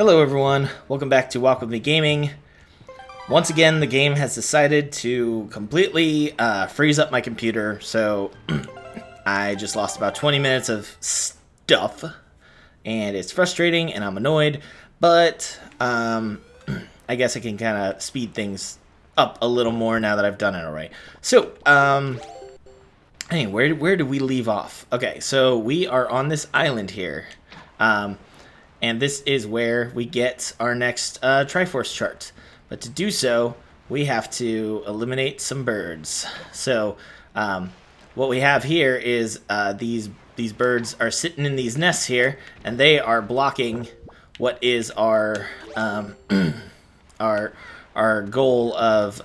Hello everyone, welcome back to Walk With Me Gaming. Once again, the game has decided to completely freeze up my computer, so I just lost about 20 minutes of stuff, and it's frustrating and I'm annoyed, but I guess I can kind of speed things up a little more now that I've done it already. So, anyway, where did we leave off? Okay, so we are on this island here. And this is where we get our next Triforce chart. But to do so, we have to eliminate some birds. So what we have here is these birds are sitting in these nests here, and they are blocking what is our our goal of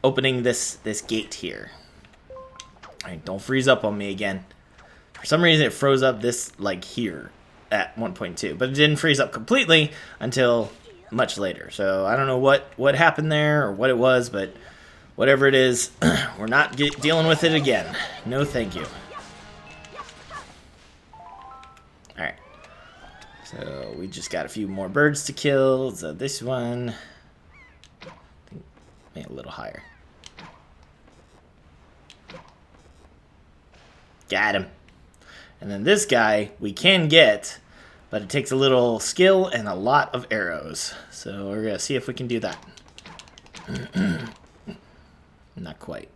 opening this gate here. All right, don't freeze up on me again. For some reason, it froze up this like here at 1.2, but it didn't freeze up completely until much later. So I don't know what happened there or what it was, but whatever it is, we're not dealing with it again. No thank you. Alright, so we just got a few more birds to kill. So this one, maybe a little higher. Got him. And then this guy we can get, but it takes a little skill and a lot of arrows. So we're going to see if we can do that. Not quite.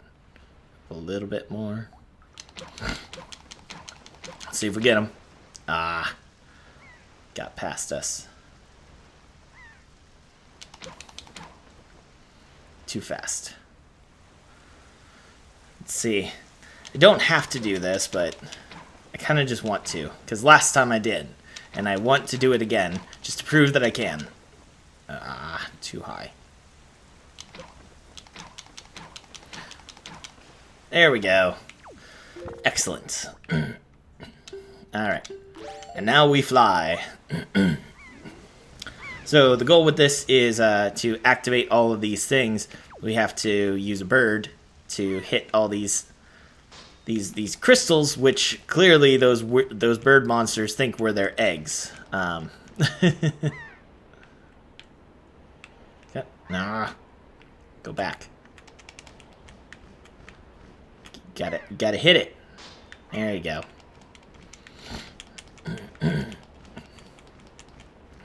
A little bit more. Let's see if we get him. Ah. Got past us. Too fast. Let's see. I don't have to do this, but I kind of just want to, because last time I did, and I want to do it again, just to prove that I can. Too high. There we go. Excellent. Alright. And now we fly. So the goal with this is to activate all of these things. We have to use a bird to hit all these crystals, which clearly those bird monsters think were their eggs. Nah, go back. Gotta hit it. There you go.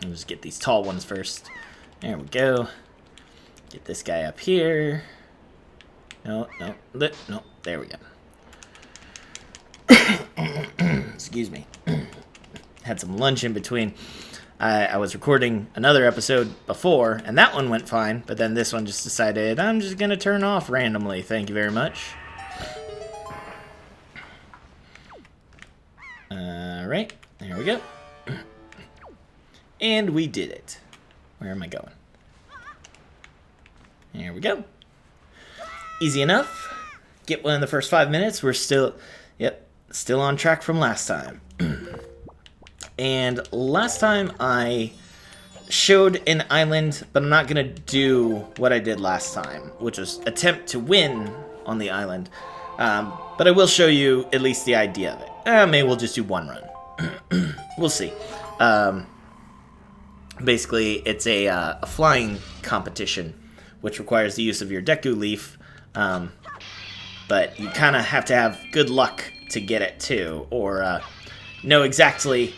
I'll just get these tall ones first. There we go. Get this guy up here. No. There we go. Excuse me. Had some lunch in between. I was recording another episode before, and that one went fine, but then this one just decided, I'm just going to turn off randomly. Thank you very much. Alright, there we go. And we did it. Where am I going? There we go. Easy enough. Get one in the first 5 minutes. We're still... Yep. Still on track from last time. And last time I showed an island, but I'm not going to do what I did last time, which was attempt to win on the island. But I will show you at least the idea of it. Maybe we'll just do one run. We'll see. Basically, it's a flying competition, which requires the use of your Deku Leaf. But you kind of have to have good luck to get it too, or know exactly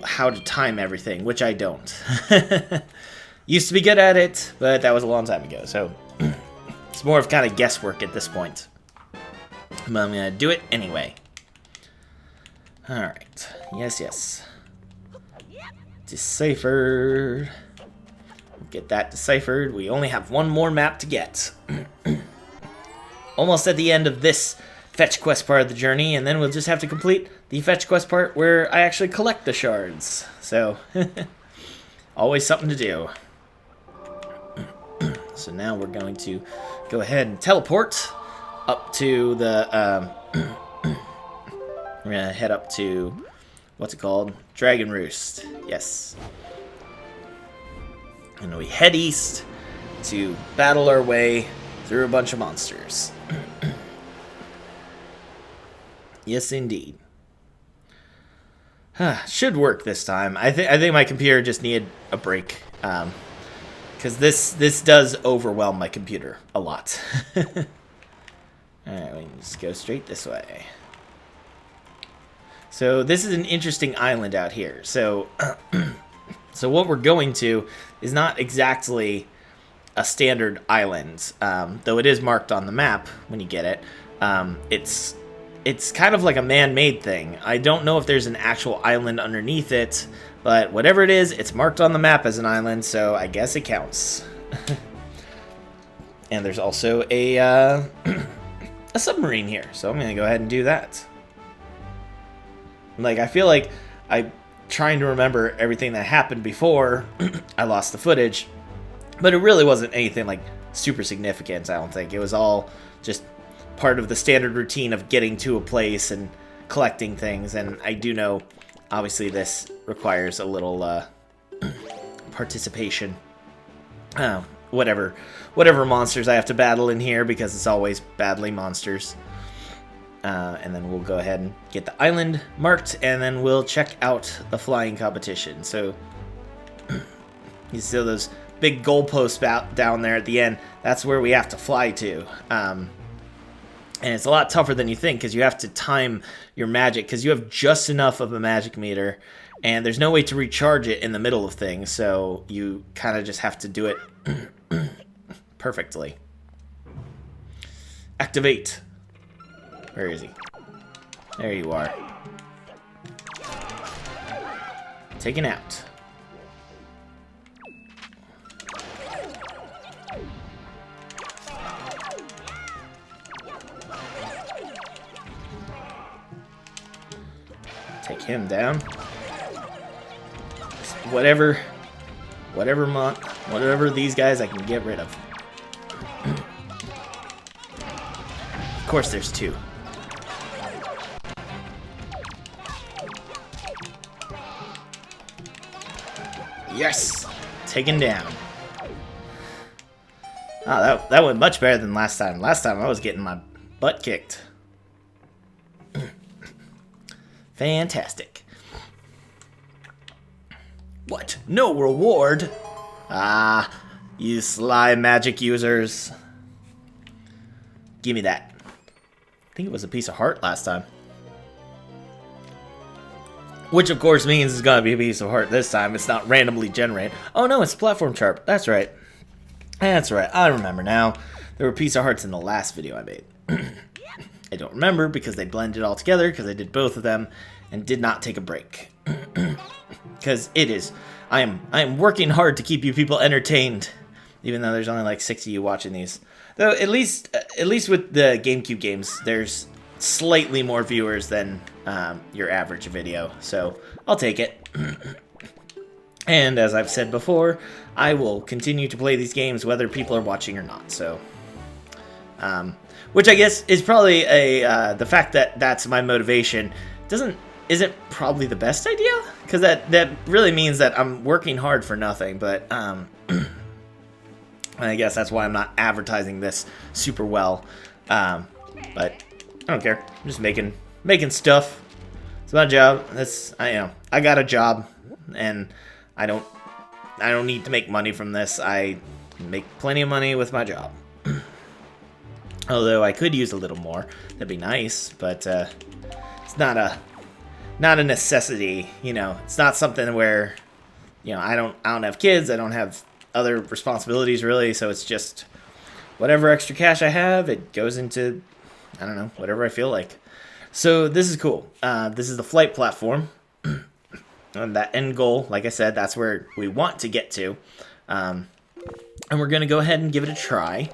how to time everything, which I don't. Used to be good at it, but that was a long time ago, so it's more of kind of guesswork at this point. But I'm gonna do it anyway. Alright, yes. Deciphered. Get that deciphered. We only have one more map to get. Almost at the end of this fetch quest part of the journey, and then we'll just have to complete the fetch quest part where I actually collect the shards. So, always something to do. So now we're going to go ahead and teleport up to the, we're going to head up to, what's it called? Dragon Roost. Yes. And we head east to battle our way through a bunch of monsters. Yes, indeed. Should work this time. I think my computer just needed a break. Because this does overwhelm my computer a lot. Alright, we can just go straight this way. So this is an interesting island out here. So, so what we're going to is not exactly a standard island, though it is marked on the map when you get it. It's kind of like a man-made thing. I don't know if there's an actual island underneath it, but whatever it is, it's marked on the map as an island, so I guess it counts. And there's also a a submarine here, so I'm gonna go ahead and do that. Like, I feel like I'm trying to remember everything that happened before I lost the footage, but it really wasn't anything like super significant, I don't think. It was all just part of the standard routine of getting to a place and collecting things, and I do know, obviously, this requires a little participation. Whatever monsters I have to battle in here, because it's always battling monsters. And then we'll go ahead and get the island marked, and then we'll check out the flying competition. So you see those big goalposts down there at the end. That's where we have to fly to. And it's a lot tougher than you think, because you have to time your magic, because you have just enough of a magic meter, and there's no way to recharge it in the middle of things, so you kind of just have to do it perfectly. Activate. Where is he? There you are. Taken out. Take him down. Whatever these guys I can get rid of. Of course there's two. Yes! Taken down. Oh, that went much better than last time. Last time I was getting my butt kicked. Fantastic. What? No reward? Ah, you sly magic users. Give me that. I think it was a piece of heart last time. Which, of course, means it's gonna be a piece of heart this time. It's not randomly generated. Oh no, it's a platform chart. That's right. That's right. I remember now. There were a piece of hearts in the last video I made. I don't remember because they blended all together, because I did both of them and did not take a break. Because I am working hard to keep you people entertained, even though there's only like 6 of you watching these. Though at least with the GameCube games, there's slightly more viewers than your average video, so I'll take it. And as I've said before, I will continue to play these games whether people are watching or not. So, which I guess is probably the fact that that's my motivation isn't probably the best idea, because that really means that I'm working hard for nothing. But I guess that's why I'm not advertising this super well. But I don't care. I'm just making stuff. It's my job. I got a job, and I don't need to make money from this. I make plenty of money with my job. Although I could use a little more. That'd be nice, but it's not a necessity, you know. It's not something where, you know, I don't have kids, I don't have other responsibilities really, so it's just whatever extra cash I have, it goes into, I don't know, whatever I feel like. So this is cool. This is the flight platform. And that end goal, like I said, that's where we want to get to. And we're gonna go ahead and give it a try.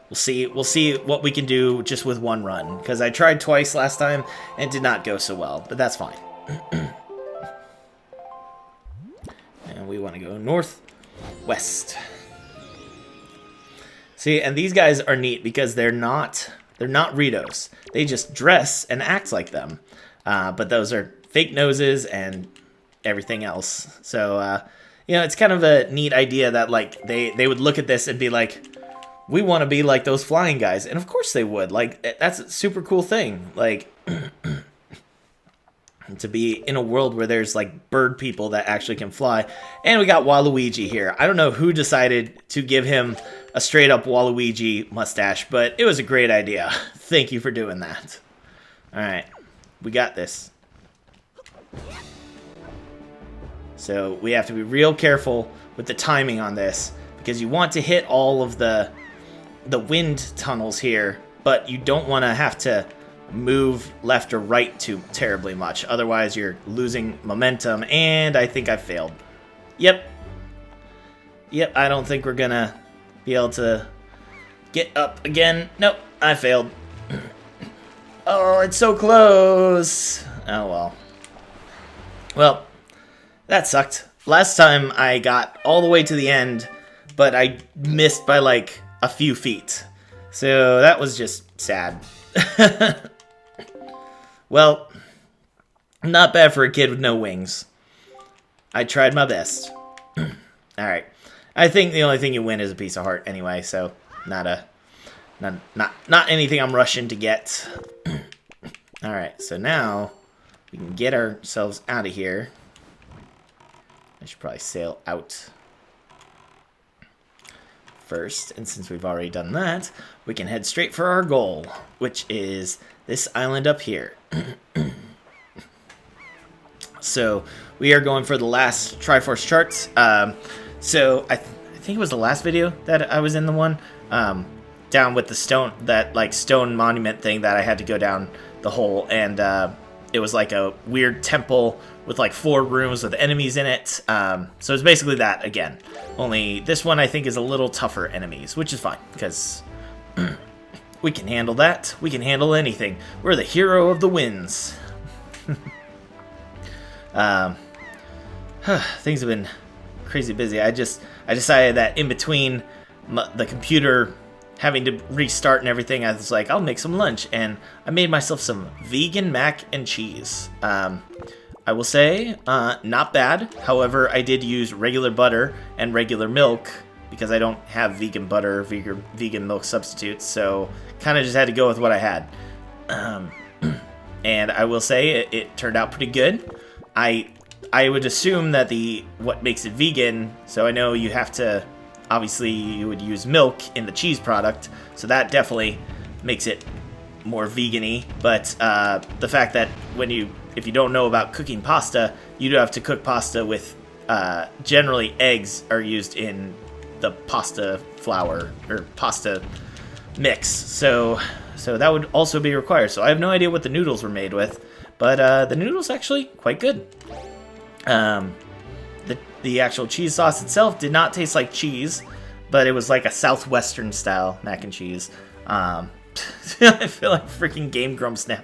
We'll see what we can do just with one run, because I tried twice last time and it did not go so well, but that's fine. And we want to go northwest. See, and these guys are neat because they're not Ritos. They just dress and act like them, but those are fake noses and everything else. So you know, it's kind of a neat idea that like they would look at this and be like, we want to be like those flying guys. And of course they would. Like, that's a super cool thing. Like, to be in a world where there's like bird people that actually can fly. And we got Waluigi here. I don't know who decided to give him a straight up Waluigi mustache, but it was a great idea. Thank you for doing that. Alright, we got this. So we have to be real careful with the timing on this, because you want to hit all of the wind tunnels here, but you don't want to have to move left or right too terribly much. Otherwise, you're losing momentum, and I think I failed. Yep, I don't think we're gonna be able to get up again. Nope, I failed. Oh, it's so close. Oh, well. Well, that sucked. Last time I got all the way to the end, but I missed by like a few feet. So that was just sad. Well, not bad for a kid with no wings. I tried my best. Alright. I think the only thing you win is a piece of heart anyway, so not anything I'm rushing to get. Alright, so now we can get ourselves out of here. I should probably sail out first, and since we've already done that, we can head straight for our goal, which is this island up here. So we are going for the last Triforce Charts. So I think it was the last video that I was in, the one down with the stone, that like stone monument thing that I had to go down the hole, and it was like a weird temple with like 4 rooms with enemies in it. So it's basically that again. Only this one I think is a little tougher enemies, which is fine, because we can handle that. We can handle anything. We're the hero of the winds. Things have been crazy busy. I decided that in between the computer having to restart and everything, I was like, I'll make some lunch, and I made myself some vegan mac and cheese. I will say, not bad. However, I did use regular butter and regular milk because I don't have vegan butter or vegan milk substitutes, so kind of just had to go with what I had. And I will say it turned out pretty good. I would assume that what makes it vegan, so I know you have to, obviously you would use milk in the cheese product, so that definitely makes it more vegan-y, but the fact that if you don't know about cooking pasta, you do have to cook pasta with, generally eggs are used in the pasta flour, or pasta mix, so that would also be required. So I have no idea what the noodles were made with, but the noodles actually quite good. The actual cheese sauce itself did not taste like cheese, but it was like a southwestern style mac and cheese. I feel like freaking Game Grumps now.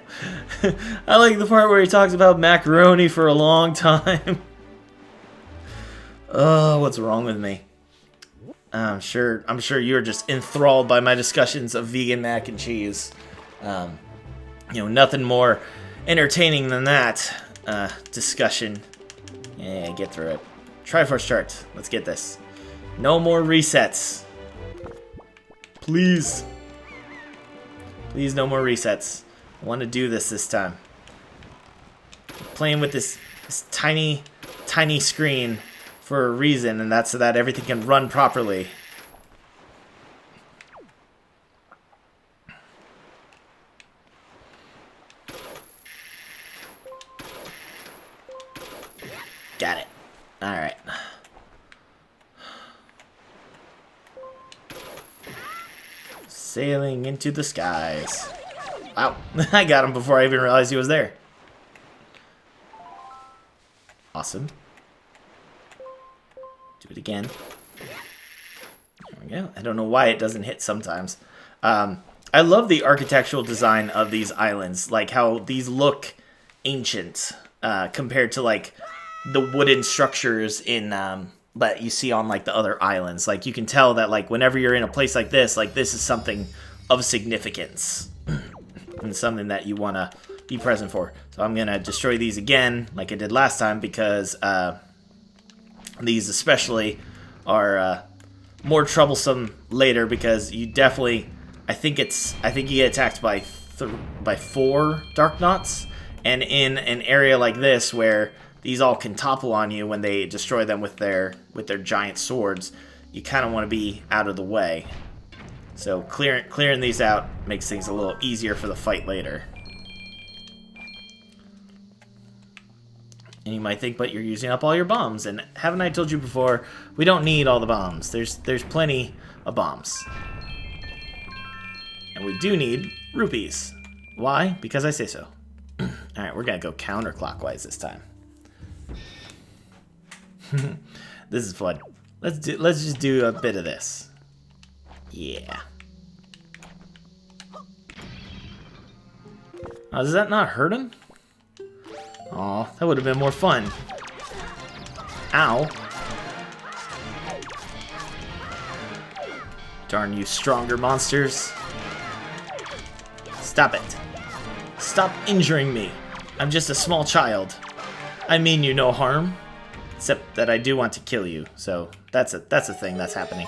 I like the part where he talks about macaroni for a long time. Oh, what's wrong with me? I'm sure you're just enthralled by my discussions of vegan mac and cheese. Nothing more entertaining than that discussion. Yeah, get through it. Triforce Charts. Let's get this. No more resets. Please. Please, no more resets. I want to do this time. I'm playing with this tiny screen for a reason, and that's so that everything can run properly. Got it. Alright. Sailing into the skies. Wow. I got him before I even realized he was there. Awesome. Do it again. There we go. I don't know why it doesn't hit sometimes. I love the architectural design of these islands. Like how these look ancient compared to like the wooden structures in that you see on like the other islands. Like you can tell that like whenever you're in a place like this is something of significance and something that you want to be present for. So I'm gonna destroy these again like I did last time, because these especially are more troublesome later, because you definitely, I think you get attacked by 4 Dark Knots, And in an area like this where these all can topple on you when they destroy them with their giant swords, you kind of want to be out of the way. So clearing these out makes things a little easier for the fight later. And you might think, but you're using up all your bombs. And haven't I told you before, we don't need all the bombs. There's plenty of bombs. And we do need rupees. Why? Because I say so. Alright, we're going to go counterclockwise this time. This is fun. Let's just do a bit of this. Yeah. Oh, does that not hurt him? Aw, that would have been more fun. Ow. Darn you stronger monsters. Stop it. Stop injuring me. I'm just a small child. I mean you no harm. Except that I do want to kill you, so that's a thing that's happening.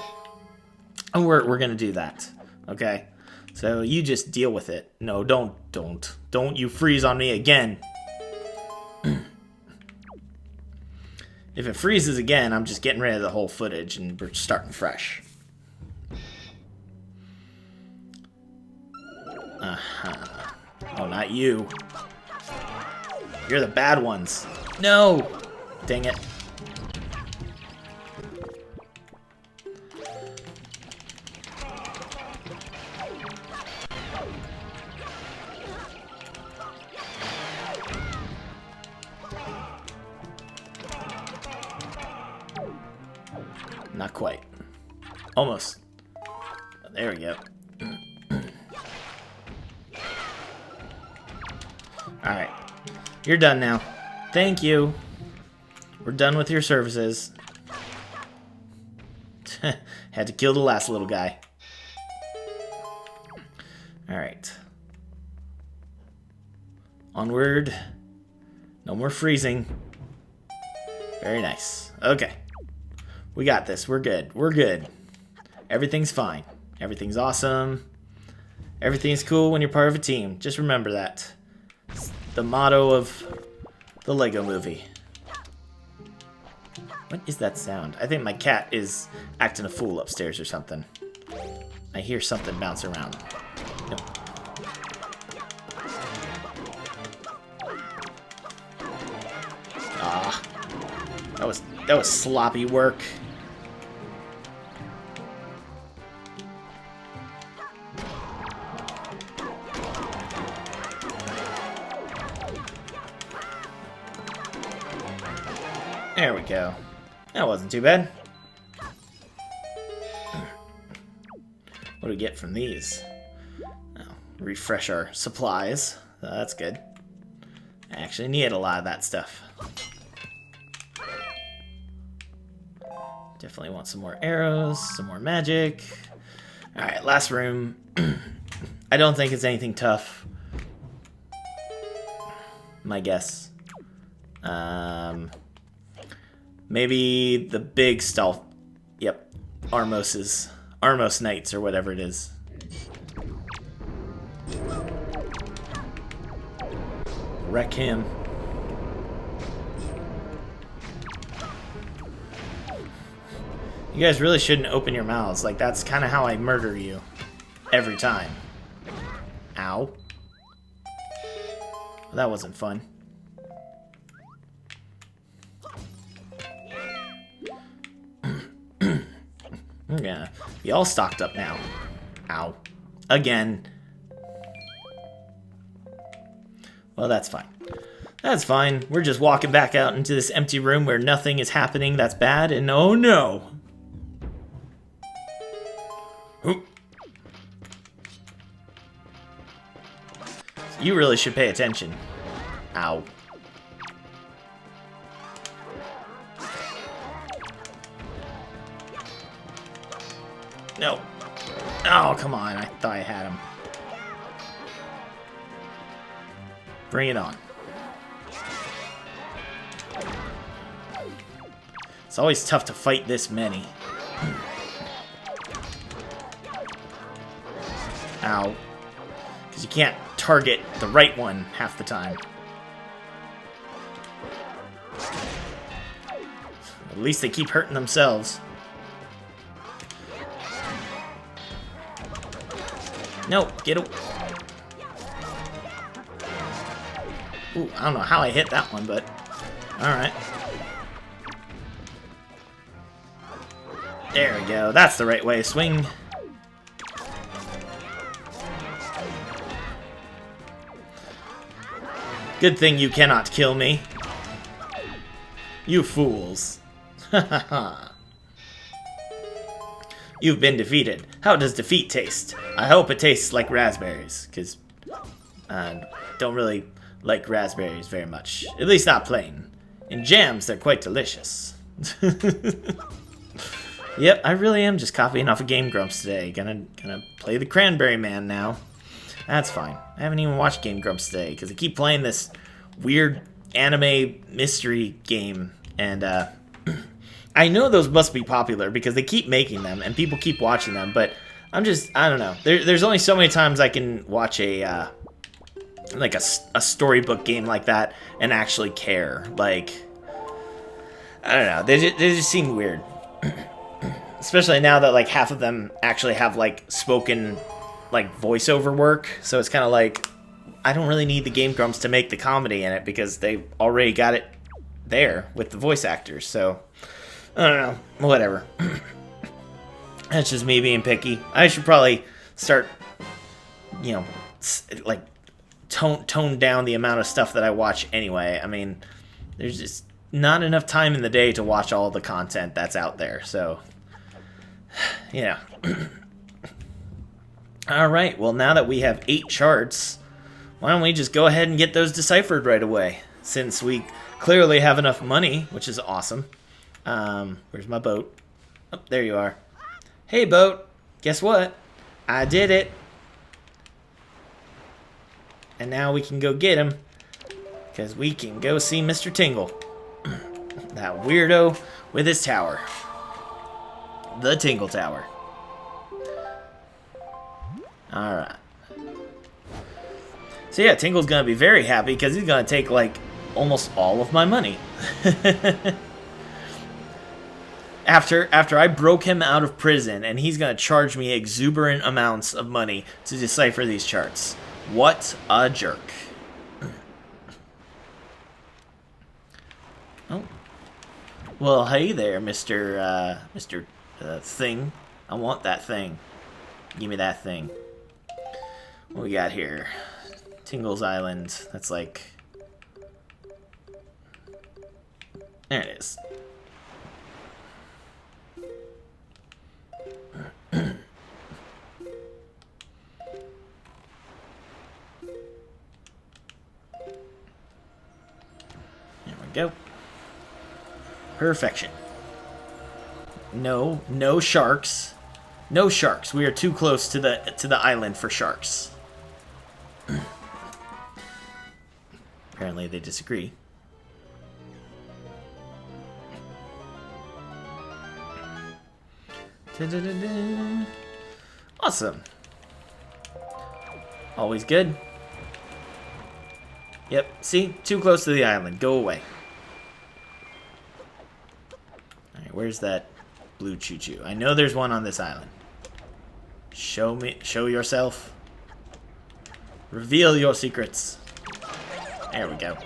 And we're gonna do that. Okay? So you just deal with it. No, don't you freeze on me again. If it freezes again, I'm just getting rid of the whole footage and we're starting fresh. Oh, not you. You're the bad ones. No! Dang it. Not quite. Almost. There we go. Alright. You're done now. Thank you. We're done with your services. Had to kill the last little guy. Alright. Onward. No more freezing. Very nice. Okay. We got this. We're good. We're good. Everything's fine. Everything's awesome. Everything's cool when you're part of a team. Just remember that. It's the motto of the Lego movie. What is that sound? I think my cat is acting a fool upstairs or something. I hear something bounce around. Nope. Ah. That was sloppy work. There we go. That wasn't too bad. What do we get from these? Oh, refresh our supplies. So that's good. I actually need a lot of that stuff. Definitely want some more arrows, some more magic. Alright, last room. I don't think it's anything tough. My guess. Maybe the big stealth. Yep. Armos Knights or whatever it is. Wreck him. You guys really shouldn't open your mouths. Like, that's kind of how I murder you. Every time. Ow. Well, that wasn't fun. We're gonna be all stocked up now. Ow. Again. Well, that's fine. That's fine. We're just walking back out into this empty room where nothing is happening that's bad, and oh no! Oop. You really should pay attention. Ow. No. Oh, come on. I thought I had him. Bring it on. It's always tough to fight this many. Ow. Because you can't target the right one half the time. At least they keep hurting themselves. No, get away. Ooh, I don't know how I hit that one, but alright. There we go. That's the right way to swing. Good thing you cannot kill me. You fools. You've been defeated. How does defeat taste? I hope it tastes like raspberries, because I don't really like raspberries very much. At least not plain. In jams, they're quite delicious. Yep, I really am just copying off of Game Grumps today. Gonna play the Cranberry Man now. That's fine. I haven't even watched Game Grumps today, because I keep playing this weird anime mystery game, and I know those must be popular because they keep making them and people keep watching them, but I don't know. There's only so many times I can watch a like a storybook game like that and actually care. Like, I don't know. They just seem weird. Especially now that like half of them actually have like spoken like voiceover work, so it's kind of like I don't really need the Game Grumps to make the comedy in it because they already got it there with the voice actors. So I don't know, whatever. That's just me being picky. I should probably start, you know, like tone down the amount of stuff that I watch anyway. I mean, there's just not enough time in the day to watch all the content that's out there. So, yeah. Alright, well now that we have 8 charts, why don't we just go ahead and get those deciphered right away, since we clearly have enough money, which is awesome. Where's my boat? Oh, there you are. Hey boat, guess what? I did it. And now we can go get him, because we can go see Mr. Tingle. That weirdo with his tower. The Tingle Tower. Alright. So yeah, Tingle's gonna be very happy because he's gonna take like almost all of my money. After I broke him out of prison, and he's gonna charge me exuberant amounts of money to decipher these charts. What a jerk. Oh. Well, hey there, Mr. Thing. I want that thing. Give me that thing. What we got here? Tingle's Island. That's like... There it is. There we go. Perfection. No sharks. No sharks. We are too close to the island for sharks. Apparently they disagree. Da-da-da-da. Awesome. Always good. Yep, see? Too close to the island. Go away. Alright, where's that blue choo-choo? I know there's one on this island. Show yourself. Reveal your secrets. There we go.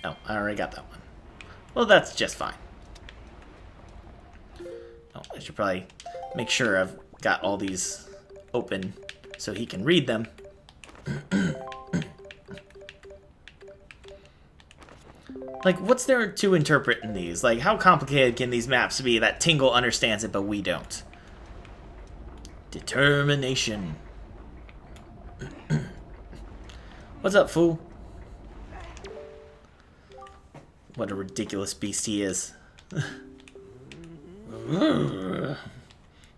Oh, I already got that one. Well, that's just fine. Oh, I should probably make sure I've got all these open so he can read them. Like, what's there to interpret in these? Like, how complicated can these maps be that Tingle understands it, but we don't? Determination. What's up, fool? What a ridiculous beast he is.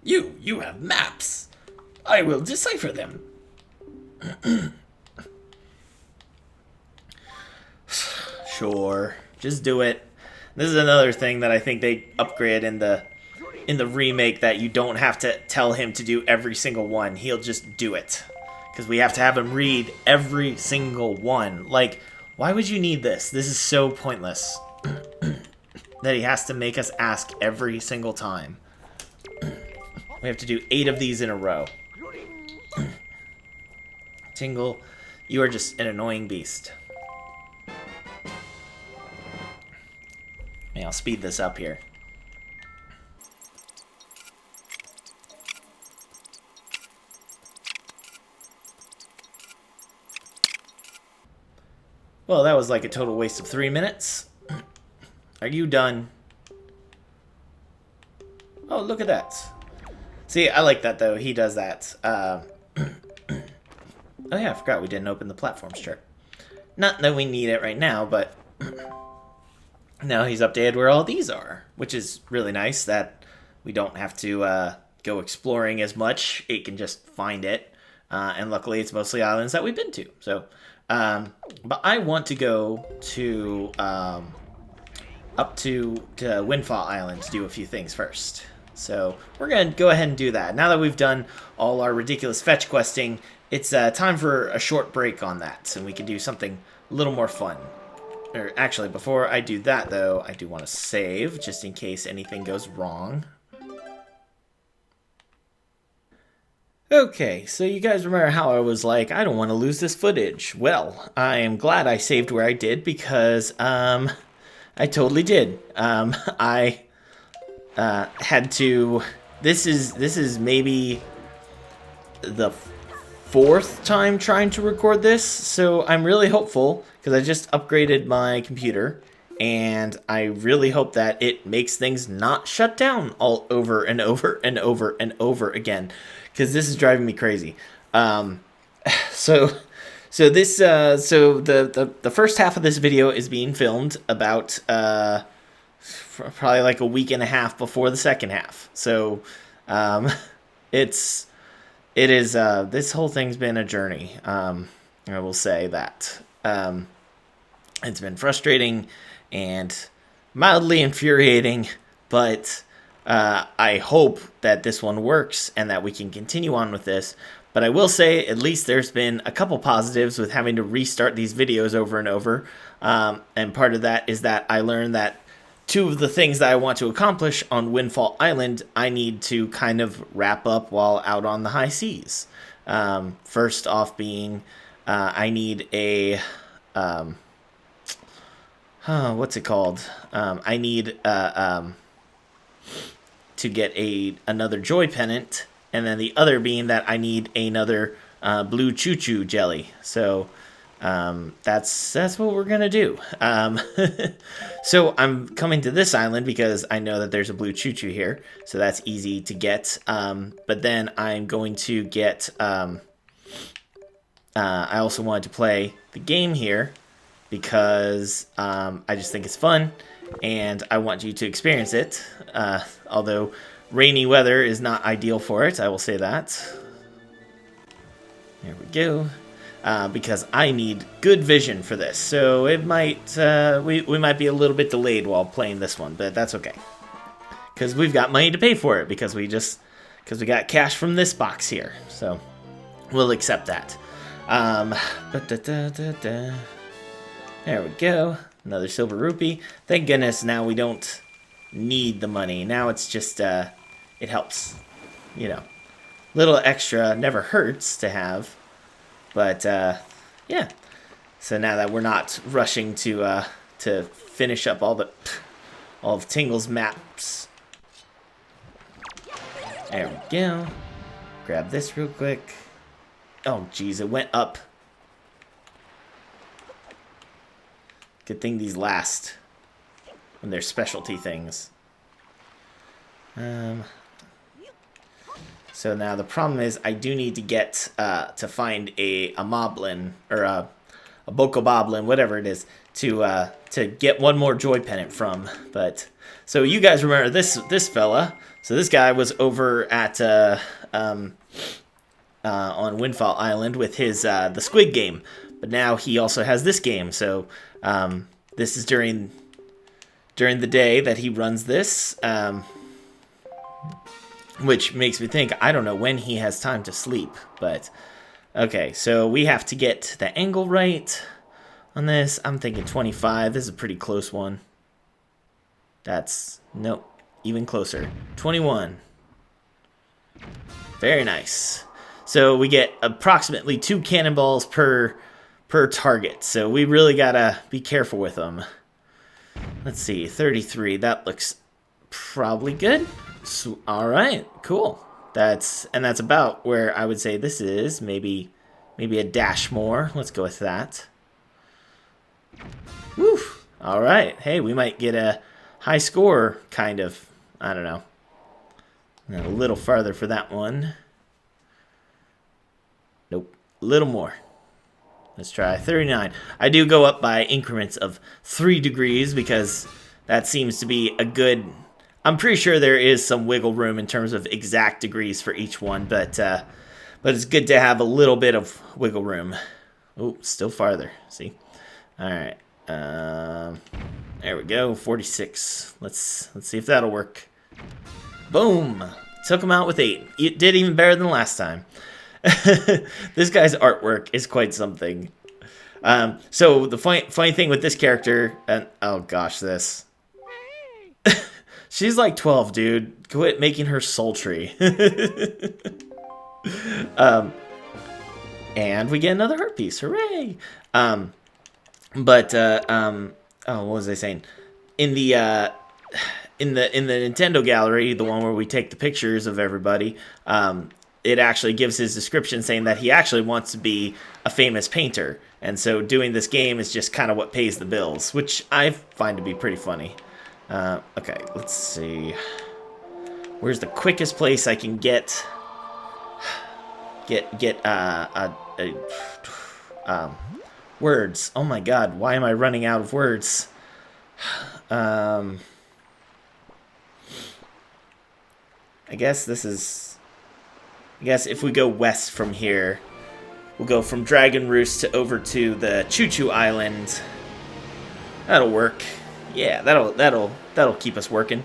You have maps. I will decipher them. Sure, just do it. This is another thing that I think they upgrade in the remake, that you don't have to tell him to do every single one. He'll just do it. Because we have to have him read every single one. Like, why would you need this? This is so pointless. that he has to make us ask every single time. We have to do 8 of these in a row. Tingle, you are just an annoying beast. I'll speed this up here. Well, that was like a total waste of 3 minutes. Are you done? Oh, look at that. See, I like that, though. He does that. Oh, yeah, I forgot we didn't open the platforms chart. Not that we need it right now, but now he's updated where all these are, which is really nice that we don't have to go exploring as much. It can just find it. And luckily, it's mostly islands that we've been to. So, but I want to go to up to Windfall Island to do a few things first. So we're going to go ahead and do that. Now that we've done all our ridiculous fetch questing, it's time for a short break on that, and we can do something a little more fun. Or actually, before I do that, though, I do want to save, just in case anything goes wrong. Okay, so you guys remember how I was like, I don't want to lose this footage. Well, I am glad I saved where I did, because I totally did. I had to... This is maybe the 4th time trying to record this, so I'm really hopeful, because I just upgraded my computer, and I really hope that it makes things not shut down all over and over and over and over again, because this is driving me crazy. So the first half of this video is being filmed about probably like a week and a half before the second half. So it is this whole thing's been a journey. I will say that it's been frustrating and mildly infuriating, but I hope that this one works and that we can continue on with this. But I will say, at least there's been a couple positives with having to restart these videos over and over. And part of that is that I learned that 2 of the things that I want to accomplish on Windfall Island, I need to kind of wrap up while out on the high seas. First off being, I need a... what's it called? I need to get another joy pennant, and then the other being that I need another blue choo-choo jelly. So that's what we're gonna do. So I'm coming to this island because I know that there's a blue choo-choo here, so that's easy to get. But then I'm going to get. I also wanted to play the game here because I just think it's fun, and I want you to experience it. Although rainy weather is not ideal for it, I will say that. There we go. Because I need good vision for this, so it might we might be a little bit delayed while playing this one, but that's okay. Because we've got money to pay for it, because we got cash from this box here, so we'll accept that. There we go. Another silver rupee. Thank goodness now we don't need the money. Now it's just, it helps. You know, little extra never hurts to have. But, yeah. So now that we're not rushing to finish up all of Tingle's maps. There we go. Grab this real quick. Oh, geez, it went up. Good thing these last when they're specialty things. So now the problem is I do need to get to find a moblin or a bokoboblin, whatever it is, to get one more joy pennant from. But so you guys remember this fella? So this guy was over at on Windfall Island with his the Squid game, but now he also has this game. So this is during the day that he runs this. Which makes me think, I don't know when he has time to sleep, but okay, so we have to get the angle right on this. I'm thinking 25. This is a pretty close one. That's, nope, even closer. 21. Very nice. So we get approximately 2 cannonballs per target. So we really gotta be careful with them. Let's see, 33. That looks probably good. So, all right, cool. That's about where I would say this is. Maybe a dash more. Let's go with that. Woo! All right. Hey, we might get a high score, kind of. I don't know. A little farther for that one. Nope. A little more. Let's try 39. I do go up by increments of 3 degrees because that seems to be a good... I'm pretty sure there is some wiggle room in terms of exact degrees for each one, but it's good to have a little bit of wiggle room. Oh, still farther. See? All right. There we go. 46. Let's see if that'll work. Boom. Took him out with 8. It did even better than last time. This guy's artwork is quite something. So the funny thing with this character, and oh gosh, this. She's like 12, dude. Quit making her sultry. And we get another heart piece. Hooray! Oh, what was I saying? In the Nintendo gallery, the one where we take the pictures of everybody, it actually gives his description saying that he actually wants to be a famous painter. And so doing this game is just kind of what pays the bills, which I find to be pretty funny. Okay, let's see. Where's the quickest place I can get words? Oh my god, why am I running out of words? I guess if we go west from here, we'll go from Dragon Roost over to the Choo Choo Island. That'll work. Yeah, that'll keep us working.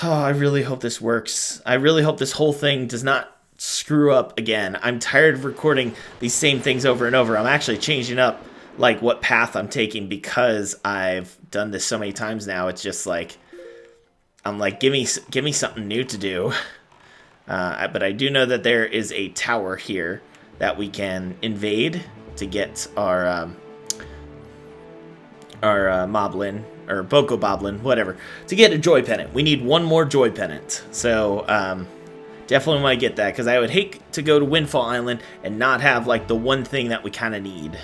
Oh, I really hope this works. I really hope this whole thing does not screw up again. I'm tired of recording these same things over and over. I'm actually changing up like what path I'm taking because I've done this so many times now. It's just like I'm like, give me something new to do. But I do know that there is a tower here that we can invade to get our Moblin, or Boko Boblin, whatever, to get a Joy Pennant. We need one more Joy Pennant. So, definitely want to get that, because I would hate to go to Windfall Island and not have, like, the one thing that we kind of need.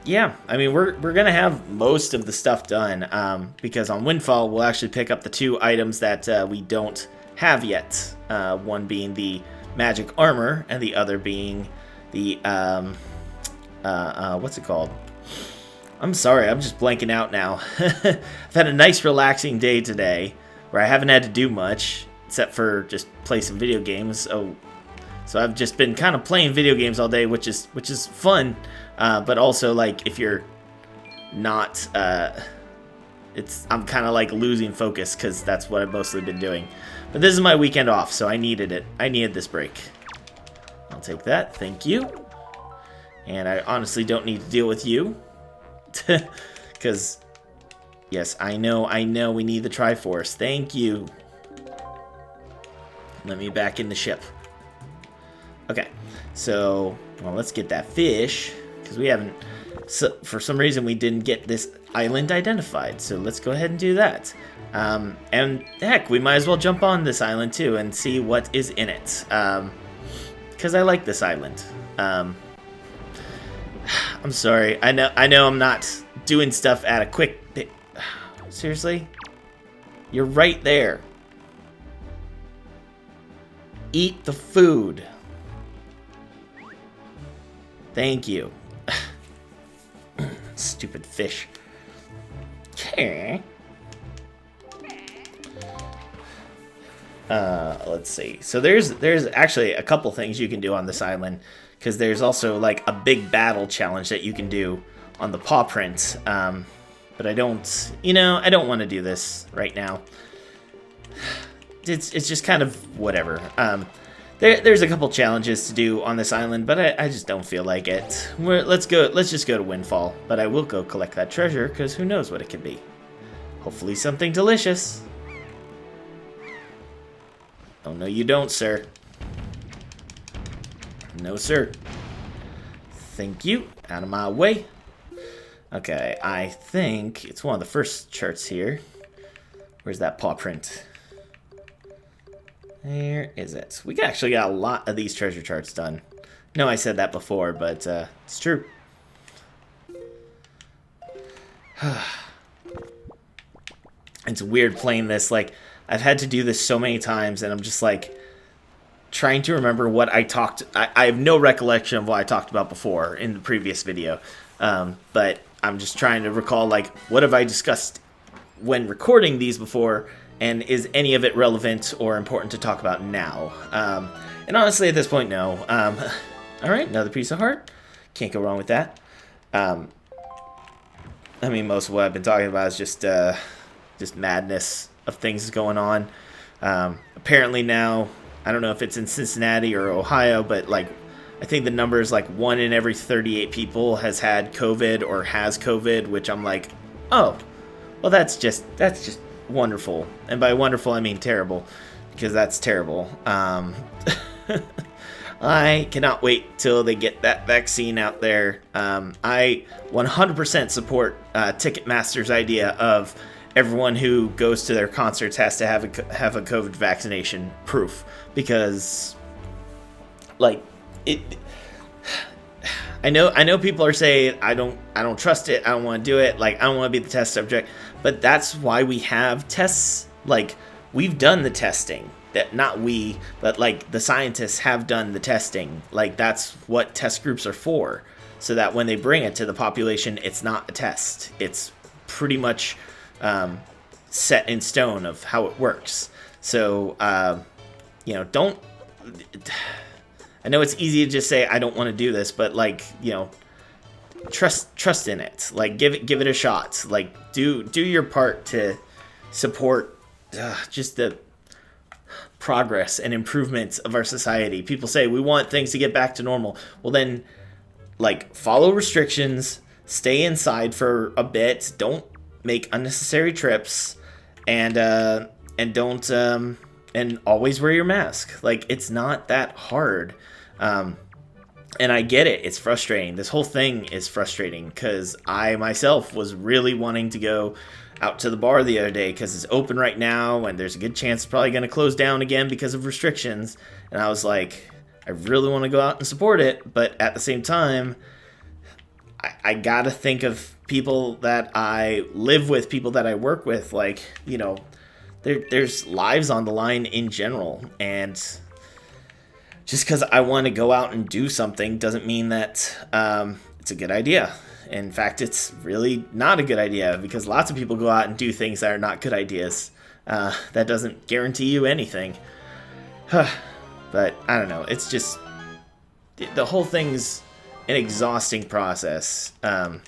Yeah, I mean, we're going to have most of the stuff done, because on Windfall, we'll actually pick up the 2 items that we don't have yet. One being the magic armor, and the other being the, what's it called? I'm sorry, I'm just blanking out now. I've had a nice relaxing day today, where I haven't had to do much, except for just play some video games. So I've just been kind of playing video games all day, which is fun. But also, like, if you're not, I'm kind of like losing focus, because that's what I've mostly been doing. But this is my weekend off, so I needed it. I needed this break. I'll take that, thank you. And I honestly don't need to deal with you. Because, yes, I know we need the Triforce. Thank you. Let me back in the ship. Okay, so, well, let's get that fish. Because we haven't, for some reason, we didn't get this island identified. So let's go ahead and do that. And heck, we might as well jump on this island too and see what is in it. Because I like this island. I'm sorry. I know I'm not doing stuff at a quick... Seriously? You're right there. Eat the food. Thank you. Stupid fish. Okay. Let's see. So there's actually a couple things you can do on this island, because there's also like a big battle challenge that you can do on the paw print. But I don't want to do this right now. It's just kind of whatever. There's a couple challenges to do on this island, but I just don't feel like it. Let's just go to Windfall. But I will go collect that treasure, because who knows what it could be. Hopefully something delicious. Oh, no you don't, sir. No, sir. Thank you. Out of my way. Okay, I think it's one of the first charts here. Where's that paw print? Where is it? We actually got a lot of these treasure charts done. No, I said that before, but it's true. It's weird playing this. Like, I've had to do this so many times, and I'm just like trying to remember what I talked. I have no recollection of what I talked about before in the previous video, but I'm just trying to recall, like, what have I discussed when recording these before, and is any of it relevant or important to talk about now? And honestly, at this point, no. All right, another piece of heart. Can't go wrong with that. I mean, most of what I've been talking about is just madness of things going on. Apparently now, I don't know if it's in Cincinnati or Ohio, but like, I think the number is like 1 in every 38 people has had COVID or has COVID, which I'm like, oh, well, that's just wonderful. And by wonderful, I mean terrible, because that's terrible. I cannot wait till they get that vaccine out there. I 100% support Ticketmaster's idea of everyone who goes to their concerts has to have a COVID vaccination proof, because, like, it. I know people are saying I don't trust it. I don't want to do it. Like, I don't want to be the test subject. But that's why we have tests. Like, we've done the testing. That not we, but like the scientists have done the testing. Like, that's what test groups are for, so that when they bring it to the population, it's not a test. It's pretty much set in stone of how it works. So you know, don't. I know it's easy to just say I don't want to do this, but, like, you know, trust in it. Like, give it a shot. Like, do your part to support just the progress and improvements of our society. People say we want things to get back to normal. Well, then, like, follow restrictions, stay inside for a bit, don't make unnecessary trips, and don't and always wear your mask. Like, it's not that hard. And I get it. It's frustrating. This whole thing is frustrating, because I myself was really wanting to go out to the bar the other day, because it's open right now, and there's a good chance it's probably going to close down again because of restrictions. And I was like, I really want to go out and support it, but at the same time, I gotta think of people that I live with, people that I work with. Like, you know, there's lives on the line in general, and just because I want to go out and do something doesn't mean that it's a good idea. In fact, it's really not a good idea, because lots of people go out and do things that are not good ideas. That doesn't guarantee you anything. But I don't know. It's just, the whole thing's an exhausting process. And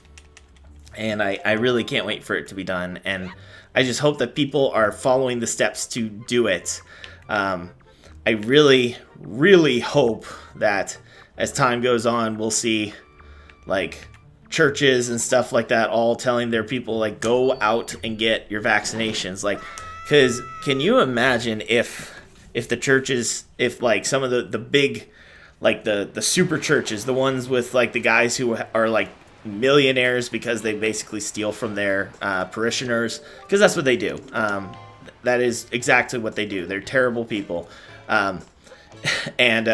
I really can't wait for it to be done. And I just hope that people are following the steps to do it. I really, really hope that as time goes on, we'll see, like, churches and stuff like that all telling their people, like, go out and get your vaccinations. Like, because can you imagine if the churches, if, like, some of the big, like, the super churches, the ones with, like, the guys who are, like, millionaires because they basically steal from their parishioners, because that's what they do. That is exactly what they do. They're terrible people. And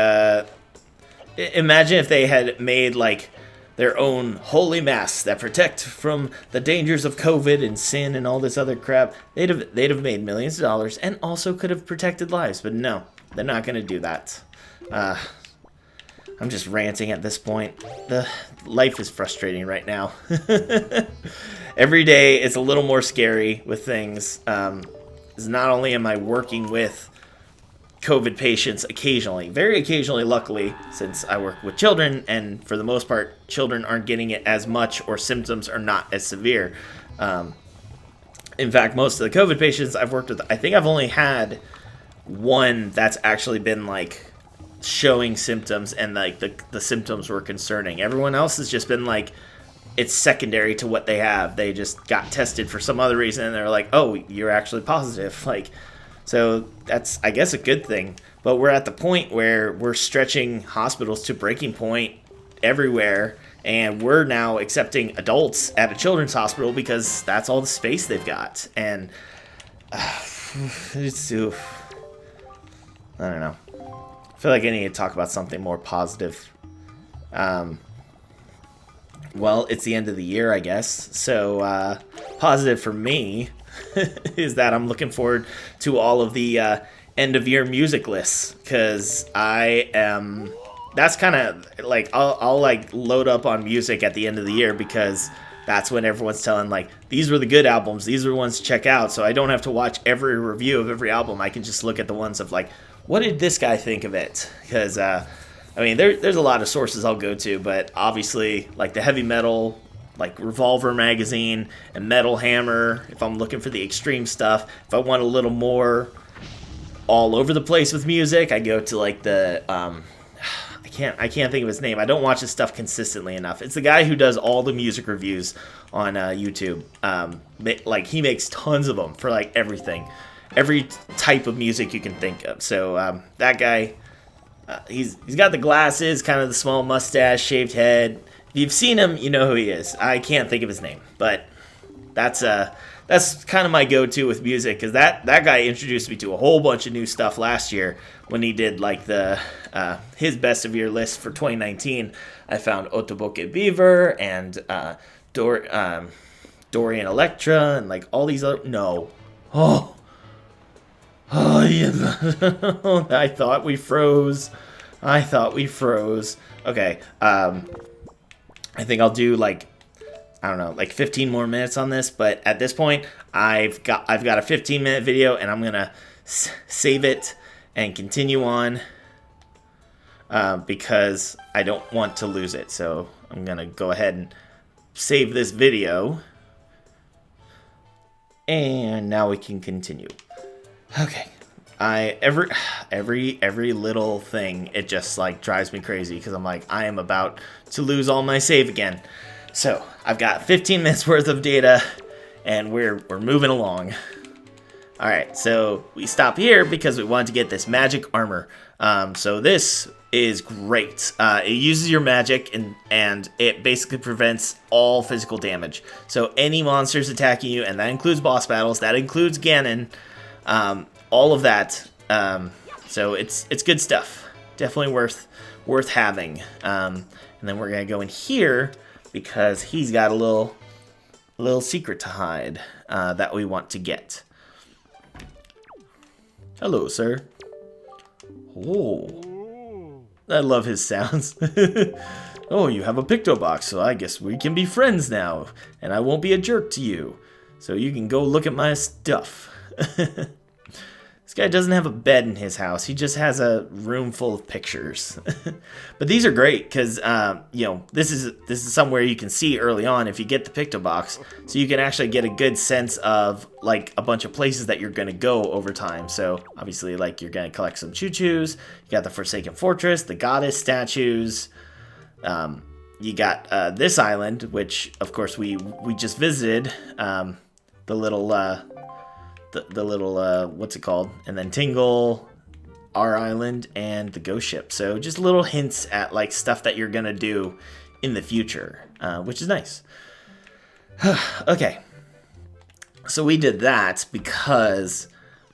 imagine if they had made, like, their own holy masks that protect from the dangers of COVID and sin and all this other crap. They'd have made millions of dollars and also could have protected lives. But no, they're not going to do that. I'm just ranting at this point. The life is frustrating right now. Every day it's a little more scary with things. 'Cause not only am I working with COVID patients occasionally, very occasionally, luckily, since I work with children, and for the most part, children aren't getting it as much, or symptoms are not as severe. In fact, most of the COVID patients I've worked with, I think I've only had one that's actually been, like, showing symptoms, and like the symptoms were concerning. Everyone else has just been like, it's secondary to what they have. They just got tested for some other reason, and they're like, oh, you're actually positive. Like, so that's, I guess, a good thing. But we're at the point where we're stretching hospitals to breaking point everywhere, and we're now accepting adults at a children's hospital because that's all the space they've got. And it's I don't know. I feel like I need to talk about something more positive. Well, it's the end of the year, I guess. So positive for me is that I'm looking forward to all of the end of year music lists, because I am. That's kind of like I'll like load up on music at the end of the year, because that's when everyone's telling like, these were the good albums, these are the ones to check out. So I don't have to watch every review of every album. I can just look at the ones of like, what did this guy think of it? Because I mean, there's a lot of sources I'll go to, but obviously like the heavy metal, like Revolver magazine and Metal Hammer. If I'm looking for the extreme stuff, if I want a little more all over the place with music, I go to like the I can't think of his name. I don't watch his stuff consistently enough. It's the guy who does all the music reviews on YouTube. Like he makes tons of them for like everything, every type of music you can think of. So that guy, he's got the glasses, kind of the small mustache, shaved head. If you've seen him, you know who he is. I can't think of his name, but that's kind of my go-to with music, because that guy introduced me to a whole bunch of new stuff last year when he did like the his best of year list for 2019. I found Otoboke Beaver and Dorian Electra and like all these other yeah. I thought we froze. Okay, I think I'll do like, I don't know, like 15 more minutes on this, but at this point, I've got a 15-minute video, and I'm gonna save it and continue on because I don't want to lose it. So I'm gonna go ahead and save this video, and now we can continue. Okay. Every little thing, it just like drives me crazy, because I'm like, I am about to lose all my save again. So I've got 15 minutes worth of data, and we're moving along. All right, so we stop here because we wanted to get this magic armor. So this is great. It uses your magic, and it basically prevents all physical damage. So any monsters attacking you, and that includes boss battles, that includes Ganon, all of that. So it's good stuff. Definitely worth having. And then we're gonna go in here because he's got a little secret to hide that we want to get. Hello, sir. Oh, I love his sounds. Oh, you have a Picto Box, so I guess we can be friends now, and I won't be a jerk to you. So you can go look at my stuff. This guy doesn't have a bed in his house. He just has a room full of pictures. But these are great because, you know, this is somewhere you can see early on if you get the Picto Box. So you can actually get a good sense of, like, a bunch of places that you're going to go over time. So, obviously, like, you're going to collect some choo-choos. You got the Forsaken Fortress, the Goddess statues. You got this island, which, of course, we just visited. The little... The little, what's it called? And then Tingle, our island, and the ghost ship. So just little hints at, like, stuff that you're going to do in the future, which is nice. Okay. So we did that because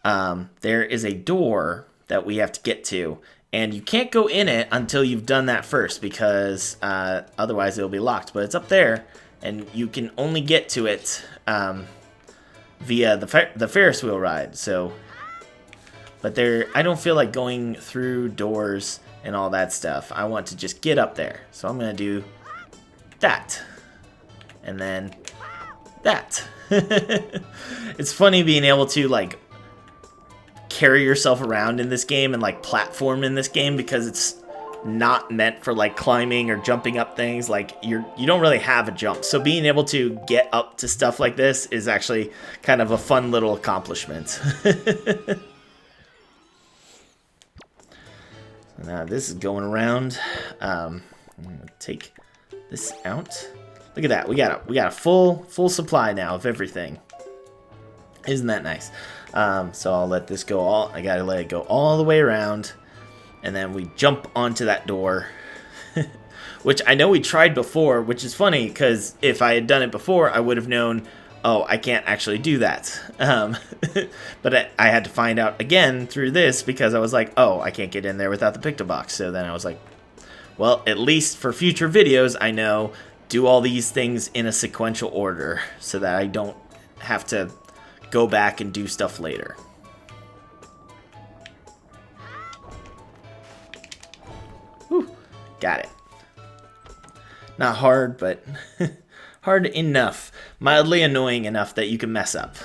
there is a door that we have to get to. And you can't go in it until you've done that first, because otherwise it'll be locked. But it's up there, and you can only get to it via the Ferris wheel ride. So, but I don't feel like going through doors and all that stuff. I want to just get up there. So I'm gonna do that, and then that. It's funny being able to like carry yourself around in this game and like platform in this game, because it's not meant for like climbing or jumping up things. Like you don't really have a jump, so being able to get up to stuff like this is actually kind of a fun little accomplishment. Now this is going around. I'm gonna take this out. Look at that. We got a full supply now of everything. Isn't that nice? So I'll let this go I gotta let it go all the way around, and then we jump onto that door. Which I know we tried before, which is funny because if I had done it before, I would have known, oh, I can't actually do that. But I had to find out again through this because I was like, oh, I can't get in there without the picto box. So then I was like, well, at least for future videos, I know do all these things in a sequential order so that I don't have to go back and do stuff later. Whew, got it. Not hard, but hard enough. Mildly annoying enough that you can mess up.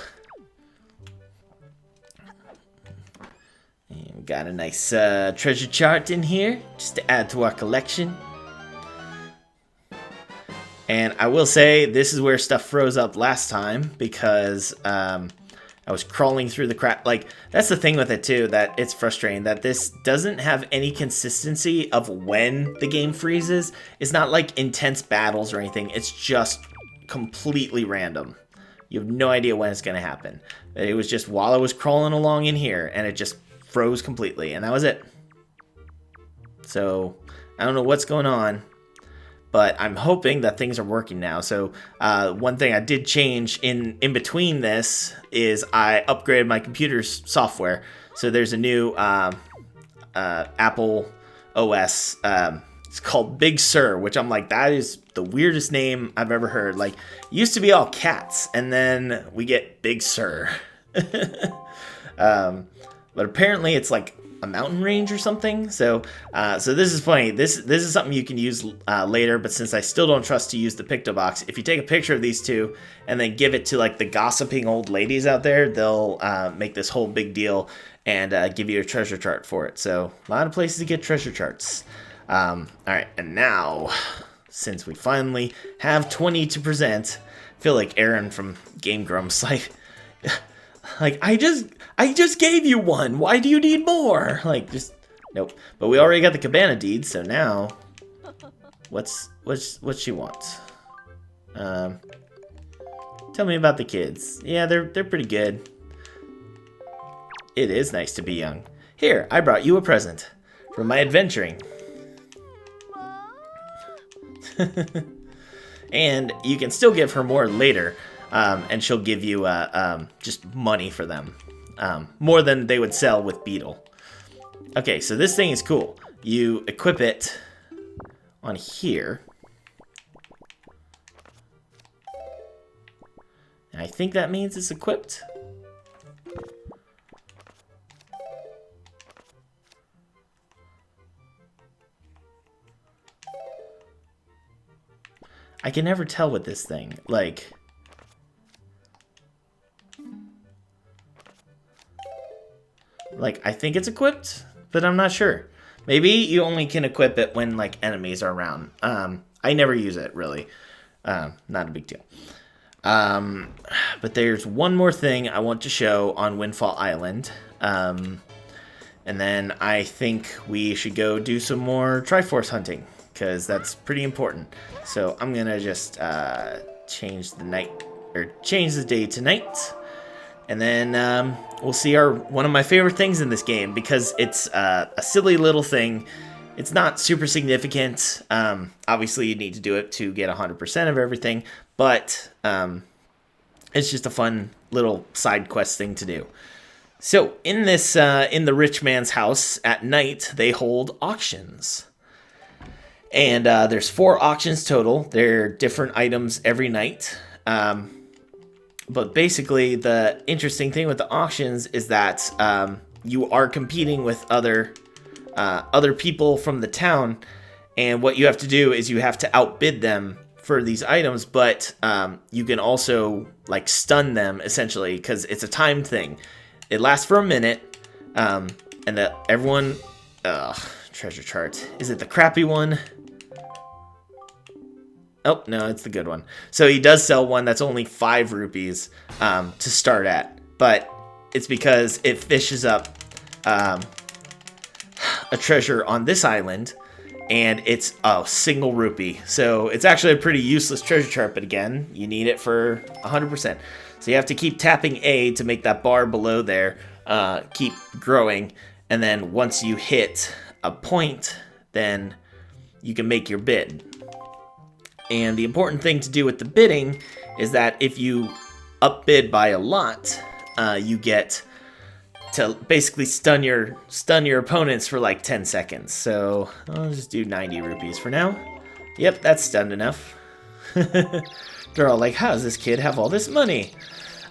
And we got a nice treasure chart in here, just to add to our collection. And I will say, this is where stuff froze up last time, because I was crawling through the crap. Like, that's the thing with it too, that it's frustrating that this doesn't have any consistency of when the game freezes. It's not like intense battles or anything. It's just completely random. You have no idea when it's going to happen. It was just while I was crawling along in here, and it just froze completely, and that was it. So, I don't know what's going on, but I'm hoping that things are working now. So one thing I did change in between this is I upgraded my computer's software. So there's a new Apple OS. It's called Big Sur, which I'm like, that is the weirdest name I've ever heard. Like, it used to be all cats, and then we get Big Sur. But apparently it's like a mountain range or something. So so this is funny. This is something you can use later, but since I still don't trust to use the picto box, if you take a picture of these two and then give it to like the gossiping old ladies out there, they'll make this whole big deal and give you a treasure chart for it. So a lot of places to get treasure charts. All right, and now since we finally have 20 to present, I feel like Aaron from Game Grumps, like I just gave you one. Why do you need more? Like, just nope. But we already got the cabana deed, so now what's she want? Tell me about the kids. Yeah, they're pretty good. It is nice to be young. Here, I brought you a present from my adventuring. And you can still give her more later, and she'll give you just money for them. More than they would sell with Beetle. Okay, so this thing is cool. You equip it on here. And I think that means it's equipped. I can never tell with this thing. Like, I think it's equipped, but I'm not sure. Maybe you only can equip it when, like, enemies are around. I never use it, really. Not a big deal. But there's one more thing I want to show on Windfall Island. And then I think we should go do some more Triforce hunting, because that's pretty important. So I'm going to just change the day to night. And then we'll see one of my favorite things in this game, because it's a silly little thing. It's not super significant. Obviously, you need to do it to get 100% of everything, but it's just a fun little side quest thing to do. So in this, in the rich man's house at night, they hold auctions. And there's 4 auctions total. They're different items every night. But basically, the interesting thing with the auctions is that you are competing with other people from the town, and what you have to do is you have to outbid them for these items. But you can also like stun them essentially, because it's a timed thing. It lasts for a minute, and everyone. Treasure chart. Is it the crappy one? Oh, no, it's the good one. So he does sell one that's only 5 rupees to start at. But it's because it fishes up a treasure on this island, and it's a single rupee. So it's actually a pretty useless treasure chart, but again, you need it for 100%. So you have to keep tapping A to make that bar below there keep growing, and then once you hit a point, then you can make your bid. And the important thing to do with the bidding is that if you upbid by a lot, you get to basically stun your opponents for like 10 seconds. So I'll just do 90 rupees for now. Yep, that's stunned enough. They're all like, how does this kid have all this money?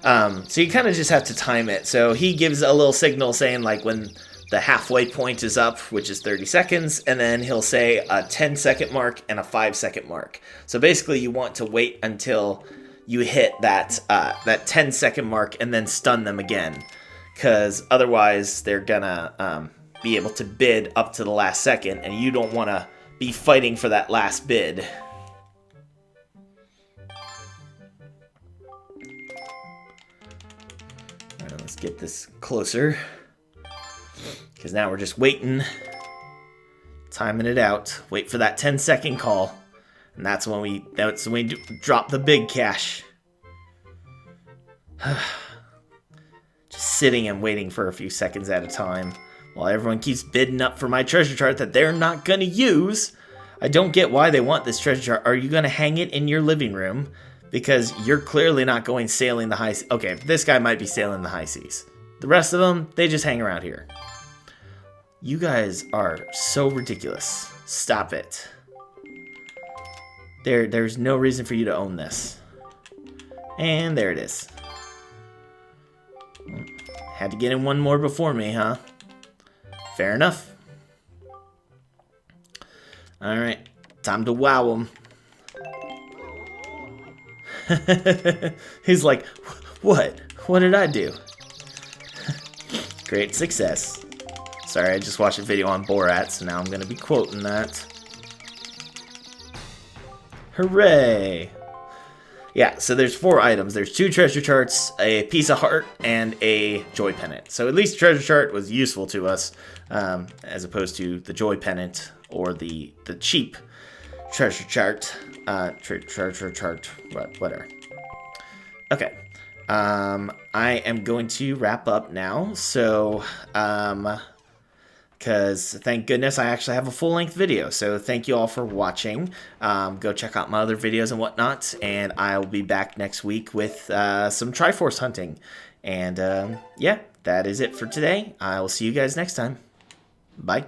So you kind of just have to time it. So he gives a little signal saying like when the halfway point is up, which is 30 seconds, and then he'll say a 10-second mark and a 5-second mark. So basically you want to wait until you hit that 10-second mark and then stun them again, because otherwise they're gonna be able to bid up to the last second, and you don't want to be fighting for that last bid. All right, let's get this closer, because now we're just waiting, timing it out. Wait for that 10-second call, and that's when we drop the big cash. Just sitting and waiting for a few seconds at a time while everyone keeps bidding up for my treasure chart that they're not gonna use. I don't get why they want this treasure chart. Are you gonna hang it in your living room? Because you're clearly not going sailing the high seas. Okay, this guy might be sailing the high seas. The rest of them, they just hang around here. You guys are so ridiculous. Stop it. There's no reason for you to own this. And there it is. Had to get in one more before me, huh? Fair enough. Alright, time to wow him. He's like, what? What did I do? Great success. Sorry, I just watched a video on Borat, so now I'm going to be quoting that. Hooray! Yeah, so there's 4 items. There's 2 treasure charts, a piece of heart, and a joy pennant. So at least treasure chart was useful to us, as opposed to the joy pennant or the cheap treasure chart. Treasure chart, whatever. Okay. I am going to wrap up now. So, because thank goodness I actually have a full-length video. So thank you all for watching. Go check out my other videos and whatnot, and I will be back next week with some Triforce hunting. And yeah, that is it for today. I will see you guys next time. Bye.